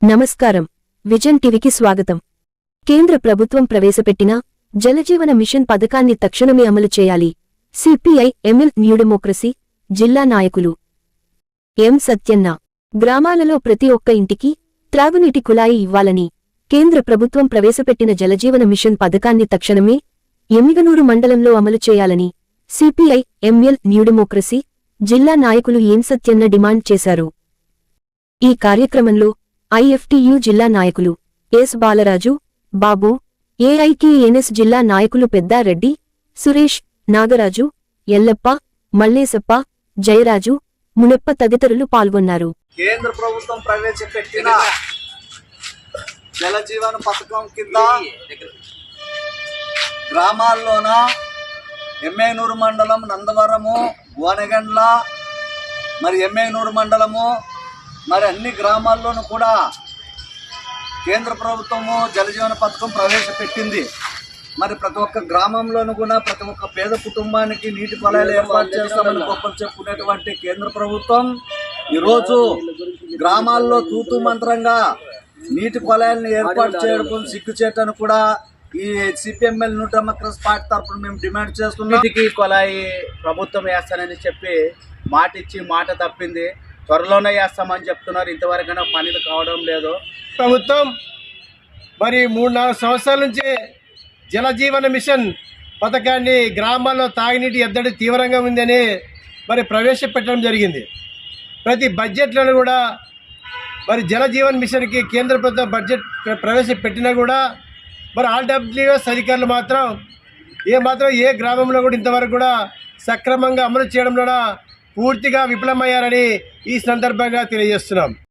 నమస్కారం, విజన్ టీవీకి స్వాగతం. కేంద్ర ప్రభుత్వం ప్రవేశపెట్టిన జలజీవన మిషన్ పథకాన్ని తక్షణమే అమలు చేయాలి. సిపిఐ ఎంఎల్ న్యూ డెమోక్రసీ జిల్లా నాయకులు ఎం సత్యన్న. గ్రామాలలో ప్రతి ఒక్క ఇంటికి త్రాగునీటి కుళాయి ఇవ్వాలని కేంద్ర ప్రభుత్వం ప్రవేశపెట్టిన జలజీవన మిషన్ పథకాన్ని తక్షణమే ఎమ్మిగనూరు మండలంలో అమలు చేయాలని సిపిఐ ఎంఎల్ న్యూ డెమోక్రసీ జిల్లా నాయకులు ఎం సత్యన్న డిమాండ్ చేశారు. ఈ కార్యక్రమంలో ఐఎఫ్టియు జిల్లా నాయకులు ఎస్ బాలరాజు, బాబు, ఏఐకేఎన్ఎస్ జిల్లా నాయకులు పెద్దారెడ్డి, సురేష్, నాగరాజు, ఎల్లప్ప, మల్లేశప్ప, జయరాజు, మునెప్ప తదితరులు పాల్గొన్నారు. కేంద్ర ప్రభుత్వం ప్రవేశపెట్టిన జలజీవన పథకం కింద గ్రామాల్లోన ఎమ్మెగనూరు మండలం, నందవరము, గోనెగండ్ల, మరి ఎమ్మెగనూరు మండలము, మరి అన్ని గ్రామాల్లోనూ కూడా కేంద్ర ప్రభుత్వము జలజీవన పథకం ప్రవేశపెట్టింది. మరి ప్రతి ఒక్క గ్రామంలోనూ కూడా ప్రతి ఒక్క పేద కుటుంబానికి నీటి కొలాయిలు ఏర్పాటు చేస్తామని గొప్పలు చెప్పుకునేటువంటి కేంద్ర ప్రభుత్వం ఈరోజు గ్రామాల్లో తూతూ మంత్రంగా నీటి కొలాయిలను ఏర్పాటు చేయడం సిగ్గుచేటని కూడా ఈ సిపిఎంఎల్ న్యూ డెమోక్రసీ పార్టీ తరఫున మేము డిమాండ్ చేస్తున్నాం. నీటికి కొలాయి ప్రభుత్వం వేస్తానని చెప్పి మాటిచ్చి మాట తప్పింది. త్వరలోనే వేస్తామని చెప్తున్నారు. ఇంతవరకైనా పనులు కావడం లేదు. ప్రభుత్వం మరి 3-4 సంవత్సరాల నుంచి జలజీవన మిషన్ పథకాన్ని గ్రామాల్లో తాగునీటి ఎద్దడి తీవ్రంగా ఉందని మరి ప్రవేశపెట్టడం జరిగింది. ప్రతి బడ్జెట్లను కూడా మరి జలజీవన్ మిషన్కి కేంద్ర ప్రభుత్వం బడ్జెట్ ప్రవేశపెట్టినా కూడా మరి ఆర్డబ్ల్యూఎస్ అధికారులు మాత్రం ఏ గ్రామంలో కూడా ఇంతవరకు కూడా సక్రమంగా అమలు చేయడంలో పూర్తిగా విఫలమయ్యారని ఈ సందర్భంగా తెలియజేస్తున్నాం.